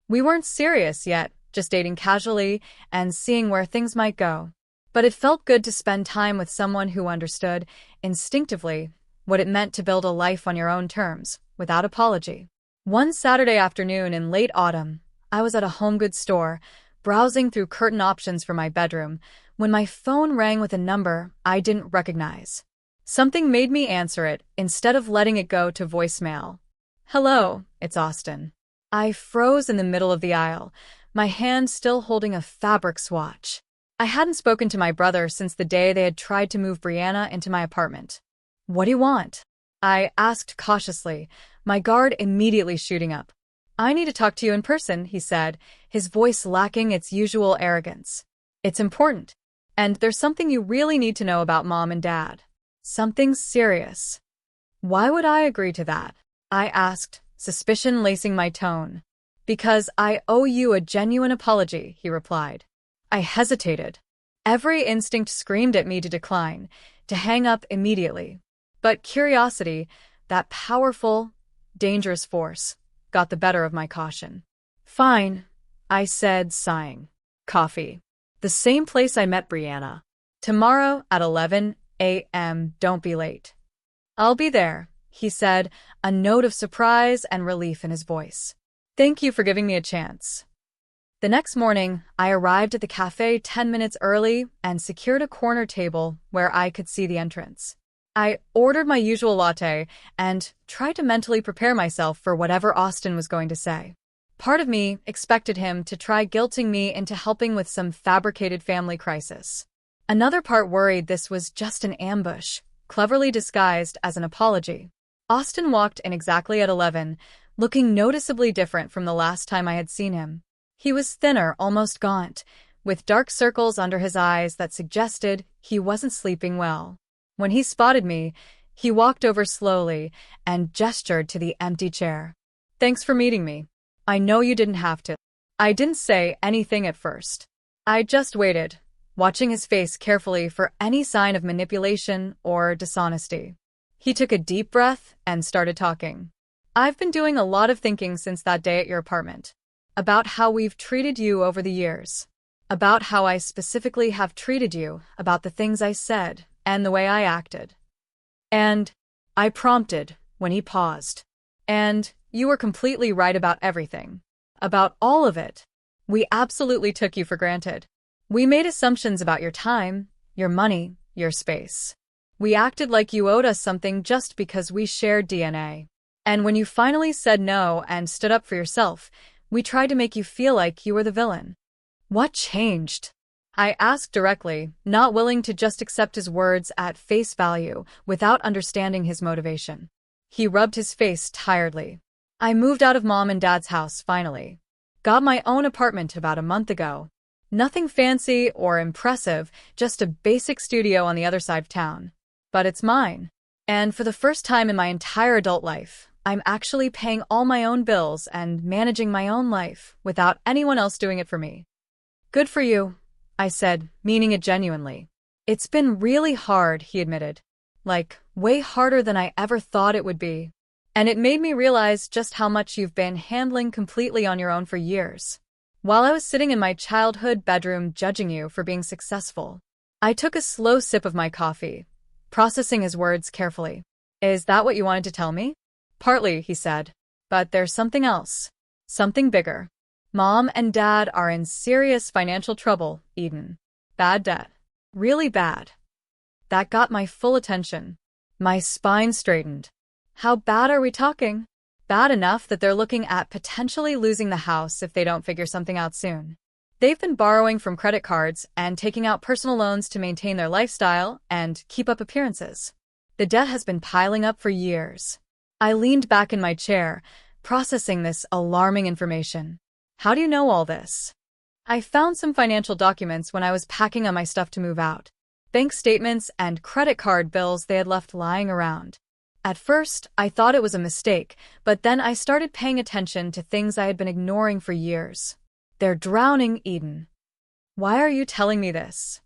We weren't serious yet, just dating casually and seeing where things might go. But it felt good to spend time with someone who understood, instinctively, what it meant to build a life on your own terms, without apology. One Saturday afternoon in late autumn, I was at a home goods store, browsing through curtain options for my bedroom, when my phone rang with a number I didn't recognize. Something made me answer it, instead of letting it go to voicemail. "Hello, it's Austin." I froze in the middle of the aisle, my hand still holding a fabric swatch. I hadn't spoken to my brother since the day they had tried to move Brianna into my apartment. "What do you want?" I asked cautiously, my guard immediately shooting up. "I need to talk to you in person," he said, his voice lacking its usual arrogance. "It's important. And there's something you really need to know about Mom and Dad. Something serious." "Why would I agree to that?" I asked, suspicion lacing my tone. "Because I owe you a genuine apology," he replied. I hesitated. Every instinct screamed at me to decline, to hang up immediately. But curiosity, that powerful, dangerous force, got the better of my caution. "Fine," I said, sighing. "Coffee. The same place I met Brianna. Tomorrow at 11 a.m. Don't be late." "I'll be there," he said, a note of surprise and relief in his voice. "Thank you for giving me a chance." The next morning, I arrived at the cafe 10 minutes early and secured a corner table where I could see the entrance. I ordered my usual latte and tried to mentally prepare myself for whatever Austin was going to say. Part of me expected him to try guilting me into helping with some fabricated family crisis. Another part worried this was just an ambush, cleverly disguised as an apology. Austin walked in exactly at 11, looking noticeably different from the last time I had seen him. He was thinner, almost gaunt, with dark circles under his eyes that suggested he wasn't sleeping well. When he spotted me, he walked over slowly and gestured to the empty chair. "Thanks for meeting me. I know you didn't have to." I didn't say anything at first. I just waited, watching his face carefully for any sign of manipulation or dishonesty. He took a deep breath and started talking. "I've been doing a lot of thinking since that day at your apartment. About how we've treated you over the years. About how I specifically have treated you, about the things I said, and the way I acted." "And," I prompted, when he paused. "And you were completely right about everything. About all of it. We absolutely took you for granted. We made assumptions about your time, your money, your space. We acted like you owed us something just because we shared DNA. And when you finally said no and stood up for yourself, we tried to make you feel like you were the villain." "What changed?" I asked directly, not willing to just accept his words at face value without understanding his motivation. He rubbed his face tiredly. "I moved out of Mom and Dad's house, finally. Got my own apartment about a month ago. Nothing fancy or impressive, just a basic studio on the other side of town. But it's mine. And for the first time in my entire adult life, I'm actually paying all my own bills and managing my own life without anyone else doing it for me." "Good for you," I said, meaning it genuinely. "It's been really hard," he admitted. "Like, way harder than I ever thought it would be." And it made me realize just how much you've been handling completely on your own for years. While I was sitting in my childhood bedroom judging you for being successful, I took a slow sip of my coffee, processing his words carefully. Is that what you wanted to tell me? Partly, he said. But there's something else. Something bigger. Mom and Dad are in serious financial trouble, Eden. Bad debt. Really bad. That got my full attention. My spine straightened. How bad are we talking? Bad enough that they're looking at potentially losing the house if they don't figure something out soon. They've been borrowing from credit cards and taking out personal loans to maintain their lifestyle and keep up appearances. The debt has been piling up for years. I leaned back in my chair, processing this alarming information. How do you know all this? I found some financial documents when I was packing up my stuff to move out. Bank statements and credit card bills they had left lying around. At first, I thought it was a mistake, but then I started paying attention to things I had been ignoring for years. They're drowning, Eden. Why are you telling me this?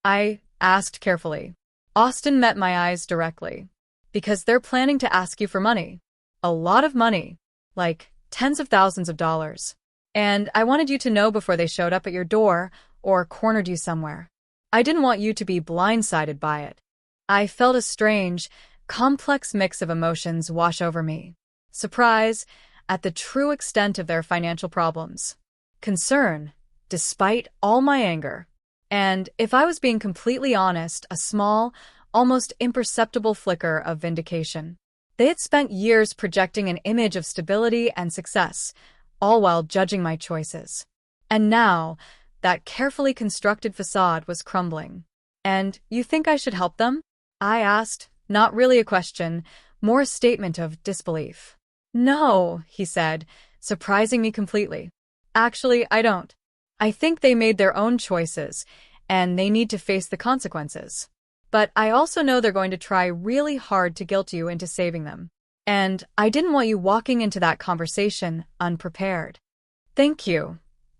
I asked carefully. Austin met my eyes directly. Because they're planning to ask you for money. A lot of money. Like tens of thousands of dollars. And I wanted you to know before they showed up at your door or cornered you somewhere. I didn't want you to be blindsided by it. I felt a strange, complex mix of emotions wash over me. Surprise at the true extent of their financial problems. Concern, despite all my anger. And, if I was being completely honest, a small, almost imperceptible flicker of vindication. They had spent years projecting an image of stability and success, all while judging my choices. And now, that carefully constructed facade was crumbling. And you think I should help them? I asked, not really a question, more a statement of disbelief. No, he said, surprising me completely. Actually, I don't. I think they made their own choices, and they need to face the consequences. But I also know they're going to try really hard to guilt you into saving them. And I didn't want you walking into that conversation unprepared. Thank you,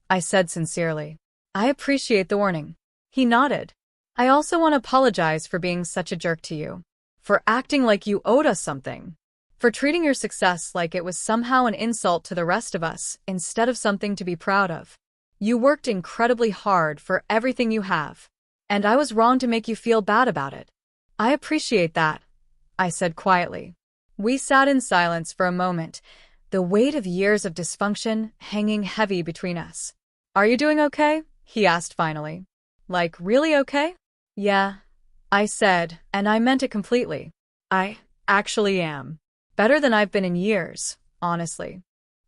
I said sincerely. I appreciate the warning. He nodded. I also want to apologize for being such a jerk to you. For acting like you owed us something. For treating your success like it was somehow an insult to the rest of us instead of something to be proud of. You worked incredibly hard for everything you have. And I was wrong to make you feel bad about it. I appreciate that, I said quietly. We sat in silence for a moment, the weight of years of dysfunction hanging heavy between us. Are you doing okay? He asked finally. Like, really okay? Yeah, I said, and I meant it completely. I actually am. Better than I've been in years, honestly.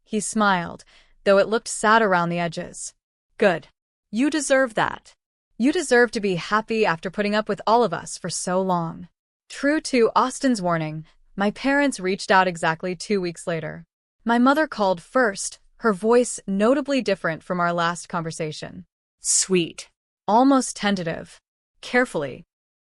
He smiled, though it looked sad around the edges. Good. You deserve that. You deserve to be happy after putting up with all of us for so long. True to Austin's warning, my parents reached out exactly 2 weeks later. My mother called first, her voice notably different from our last conversation. Sweet. Almost tentative. Carefully.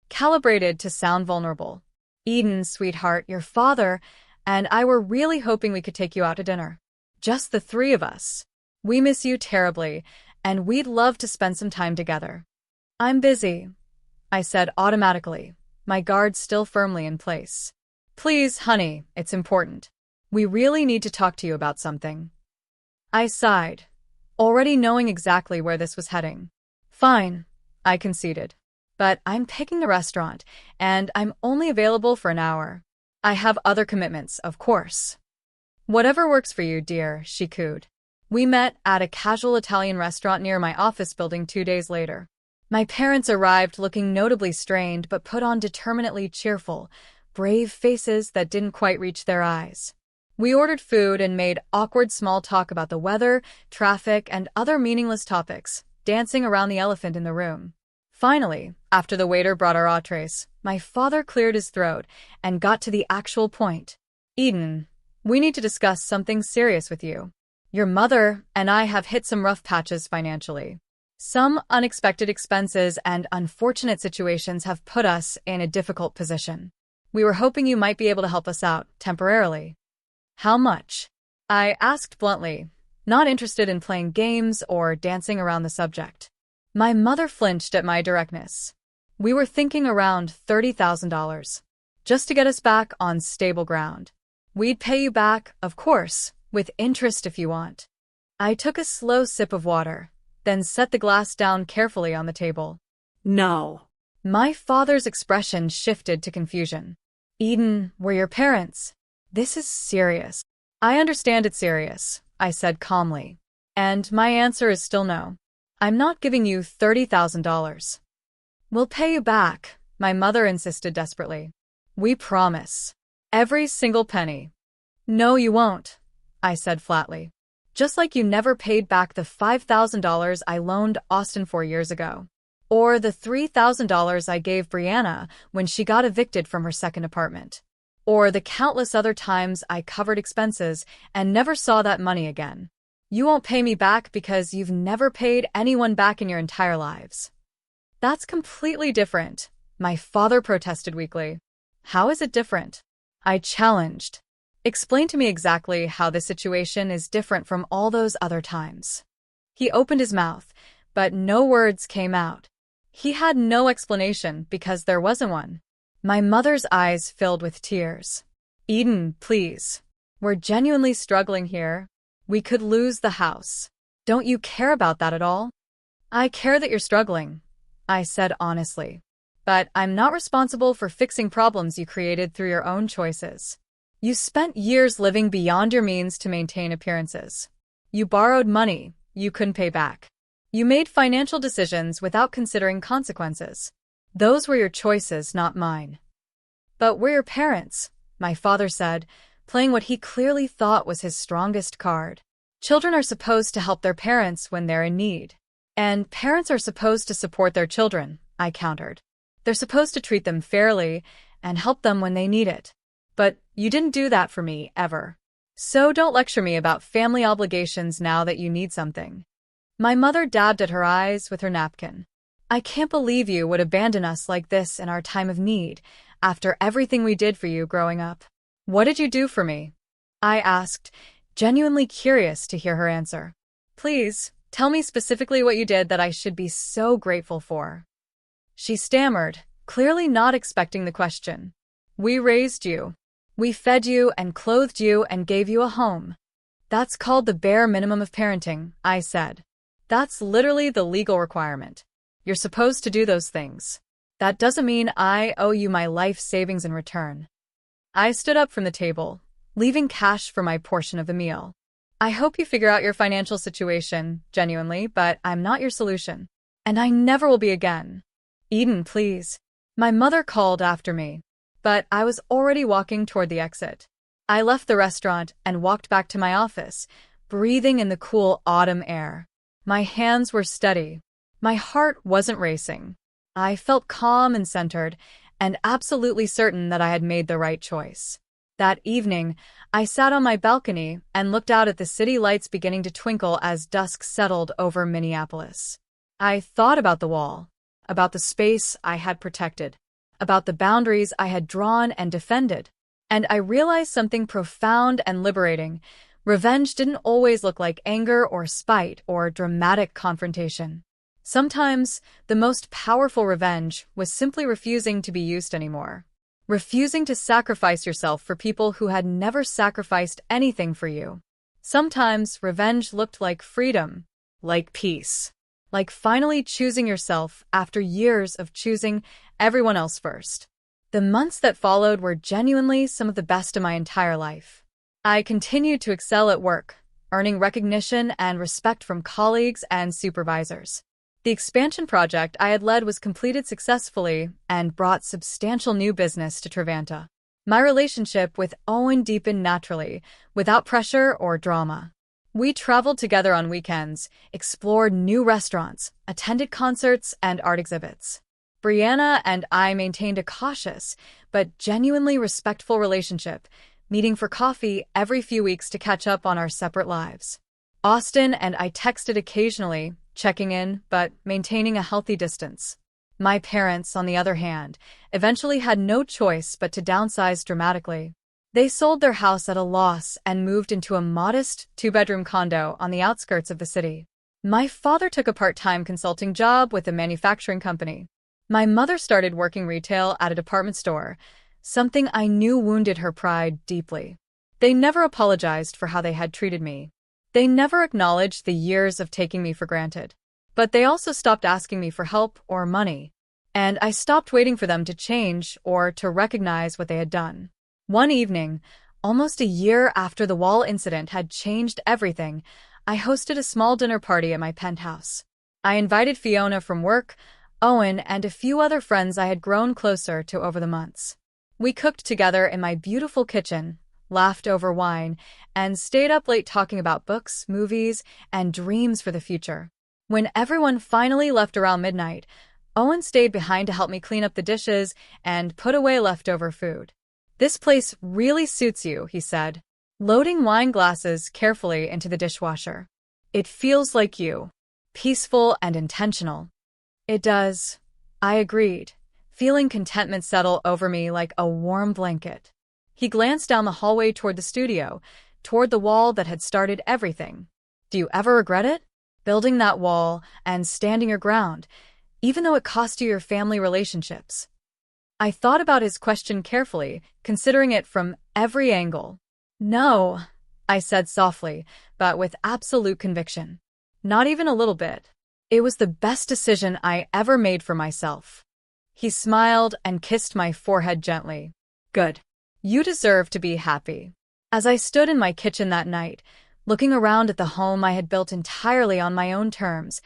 Calibrated to sound vulnerable. Eden, sweetheart, your father and I were really hoping we could take you out to dinner. Just the three of us. We miss you terribly, and we'd love to spend some time together. I'm busy, I said automatically, my guard still firmly in place. Please, honey, it's important. We really need to talk to you about something. I sighed, already knowing exactly where this was heading. Fine, I conceded. But I'm picking a restaurant, and I'm only available for an hour. I have other commitments, of course. Whatever works for you, dear, she cooed. We met at a casual Italian restaurant near my office building 2 days later. My parents arrived looking notably strained but put on determinately cheerful, brave faces that didn't quite reach their eyes. We ordered food and made awkward small talk about the weather, traffic, and other meaningless topics, dancing around the elephant in the room. Finally, after the waiter brought our entrees, my father cleared his throat and got to the actual point. Eden, we need to discuss something serious with you. Your mother and I have hit some rough patches financially. Some unexpected expenses and unfortunate situations have put us in a difficult position. We were hoping you might be able to help us out, temporarily. How much? I asked bluntly, not interested in playing games or dancing around the subject. My mother flinched at my directness. We were thinking around $30,000, just to get us back on stable ground. We'd pay you back, of course, with interest if you want. I took a slow sip of water, then set the glass down carefully on the table. No. My father's expression shifted to confusion. Eden, we're your parents. This is serious. I understand it's serious, I said calmly. And my answer is still no. I'm not giving you $30,000. We'll pay you back, my mother insisted desperately. We promise. Every single penny. No, you won't, I said flatly. Just like you never paid back the $5,000 I loaned Austin 4 years ago. Or the $3,000 I gave Brianna when she got evicted from her second apartment. Or the countless other times I covered expenses and never saw that money again. You won't pay me back because you've never paid anyone back in your entire lives. That's completely different, my father protested weakly. How is it different? I challenged. Explain to me exactly how this situation is different from all those other times. He opened his mouth, but no words came out. He had no explanation because there wasn't one. My mother's eyes filled with tears. Eden, please. We're genuinely struggling here. We could lose the house. Don't you care about that at all? I care that you're struggling, I said honestly. But I'm not responsible for fixing problems you created through your own choices. You spent years living beyond your means to maintain appearances. You borrowed money you couldn't pay back. You made financial decisions without considering consequences. Those were your choices, not mine. But we're your parents, my father said, playing what he clearly thought was his strongest card. Children are supposed to help their parents when they're in need. And parents are supposed to support their children, I countered. They're supposed to treat them fairly and help them when they need it. But you didn't do that for me, ever. So don't lecture me about family obligations now that you need something. My mother dabbed at her eyes with her napkin. I can't believe you would abandon us like this in our time of need, after everything we did for you growing up. What did you do for me? I asked, genuinely curious to hear her answer. Please, tell me specifically what you did that I should be so grateful for. She stammered, clearly not expecting the question. We raised you. We fed you and clothed you and gave you a home. That's called the bare minimum of parenting, I said. That's literally the legal requirement. You're supposed to do those things. That doesn't mean I owe you my life savings in return. I stood up from the table, leaving cash for my portion of the meal. I hope you figure out your financial situation, genuinely, but I'm not your solution. And I never will be again. Eden, please. My mother called after me. But I was already walking toward the exit. I left the restaurant and walked back to my office, breathing in the cool autumn air. My hands were steady. My heart wasn't racing. I felt calm and centered, and absolutely certain that I had made the right choice. That evening, I sat on my balcony and looked out at the city lights beginning to twinkle as dusk settled over Minneapolis. I thought about the wall, about the space I had protected, about the boundaries I had drawn and defended. And I realized something profound and liberating. Revenge didn't always look like anger or spite or dramatic confrontation. Sometimes, the most powerful revenge was simply refusing to be used anymore. Refusing to sacrifice yourself for people who had never sacrificed anything for you. Sometimes, revenge looked like freedom, like peace, like finally choosing yourself after years of choosing everyone else first. The months that followed were genuinely some of the best of my entire life. I continued to excel at work, earning recognition and respect from colleagues and supervisors. The expansion project I had led was completed successfully and brought substantial new business to Trevanta. My relationship with Owen deepened naturally, without pressure or drama. We traveled together on weekends, explored new restaurants, attended concerts and art exhibits. Brianna and I maintained a cautious but genuinely respectful relationship, meeting for coffee every few weeks to catch up on our separate lives. Austin and I texted occasionally, checking in but maintaining a healthy distance. My parents, on the other hand, eventually had no choice but to downsize dramatically. They sold their house at a loss and moved into a modest 2-bedroom condo on the outskirts of the city. My father took a part-time consulting job with a manufacturing company. My mother started working retail at a department store, something I knew wounded her pride deeply. They never apologized for how they had treated me. They never acknowledged the years of taking me for granted. But they also stopped asking me for help or money. And I stopped waiting for them to change or to recognize what they had done. One evening, almost a year after the wall incident had changed everything, I hosted a small dinner party at my penthouse. I invited Fiona from work, Owen, and a few other friends I had grown closer to over the months. We cooked together in my beautiful kitchen, laughed over wine, and stayed up late talking about books, movies, and dreams for the future. When everyone finally left around midnight, Owen stayed behind to help me clean up the dishes and put away leftover food. "This place really suits you," he said, loading wine glasses carefully into the dishwasher. "It feels like you. Peaceful and intentional." "It does," I agreed, feeling contentment settle over me like a warm blanket. He glanced down the hallway toward the studio, toward the wall that had started everything. "Do you ever regret it? Building that wall and standing your ground, even though it cost you your family relationships?" I thought about his question carefully, considering it from every angle. "No," I said softly, but with absolute conviction. "Not even a little bit. It was the best decision I ever made for myself." He smiled and kissed my forehead gently. "Good. You deserve to be happy." As I stood in my kitchen that night, looking around at the home I had built entirely on my own terms,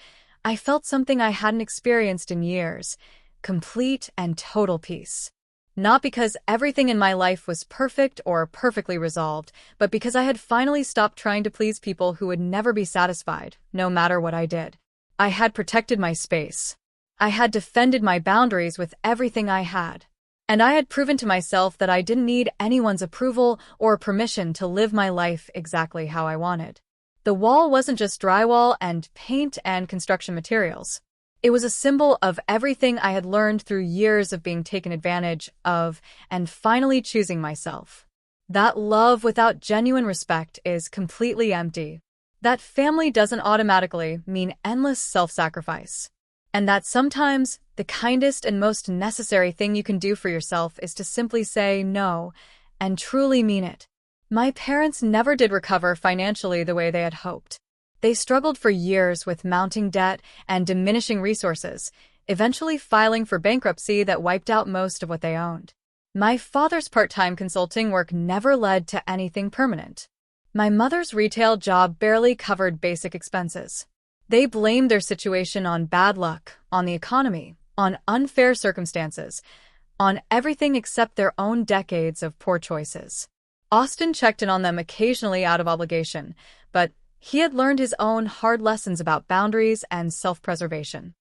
I felt something I hadn't experienced in years: complete and total peace. Not because everything in my life was perfect or perfectly resolved, but because I had finally stopped trying to please people who would never be satisfied, no matter what I did. I had protected my space. I had defended my boundaries with everything I had. And I had proven to myself that I didn't need anyone's approval or permission to live my life exactly how I wanted. The wall wasn't just drywall and paint and construction materials. It was a symbol of everything I had learned through years of being taken advantage of and finally choosing myself. That love without genuine respect is completely empty. That family doesn't automatically mean endless self-sacrifice. And that sometimes the kindest and most necessary thing you can do for yourself is to simply say no and truly mean it. My parents never did recover financially the way they had hoped. They struggled for years with mounting debt and diminishing resources, eventually filing for bankruptcy that wiped out most of what they owned. My father's part-time consulting work never led to anything permanent. My mother's retail job barely covered basic expenses. They blamed their situation on bad luck, on the economy, on unfair circumstances, on everything except their own decades of poor choices. Austin checked in on them occasionally out of obligation, but he had learned his own hard lessons about boundaries and self-preservation.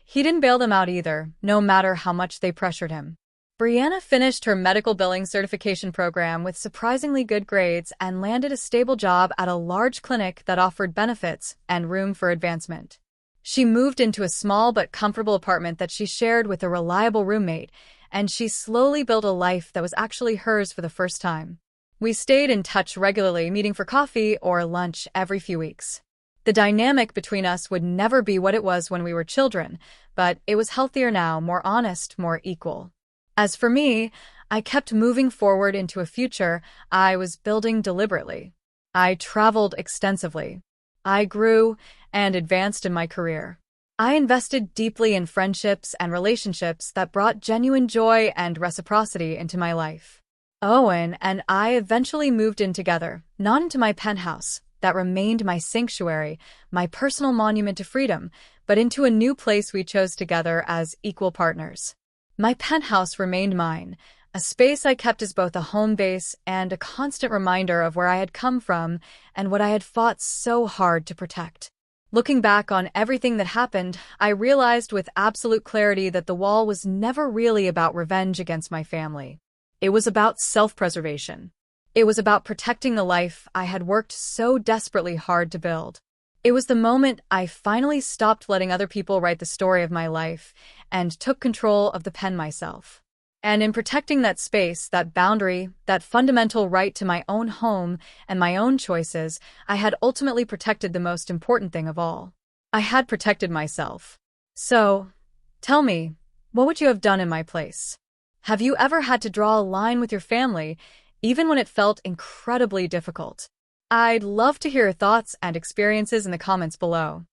He didn't bail them out either, no matter how much they pressured him. Brianna finished her medical billing certification program with surprisingly good grades and landed a stable job at a large clinic that offered benefits and room for advancement. She moved into a small but comfortable apartment that she shared with a reliable roommate, and she slowly built a life that was actually hers for the first time. We stayed in touch regularly, meeting for coffee or lunch every few weeks. The dynamic between us would never be what it was when we were children, but it was healthier now, more honest, more equal. As for me, I kept moving forward into a future I was building deliberately. I traveled extensively. I grew and advanced in my career. I invested deeply in friendships and relationships that brought genuine joy and reciprocity into my life. Owen and I eventually moved in together, not into my penthouse that remained my sanctuary, my personal monument to freedom, but into a new place we chose together as equal partners. My penthouse remained mine, a space I kept as both a home base and a constant reminder of where I had come from and what I had fought so hard to protect. Looking back on everything that happened, I realized with absolute clarity that the wall was never really about revenge against my family. It was about self-preservation. It was about protecting the life I had worked so desperately hard to build. It was the moment I finally stopped letting other people write the story of my life and took control of the pen myself. And in protecting that space, that boundary, that fundamental right to my own home and my own choices, I had ultimately protected the most important thing of all. I had protected myself. So, tell me, what would you have done in my place? Have you ever had to draw a line with your family, even when it felt incredibly difficult. I'd love to hear your thoughts and experiences in the comments below.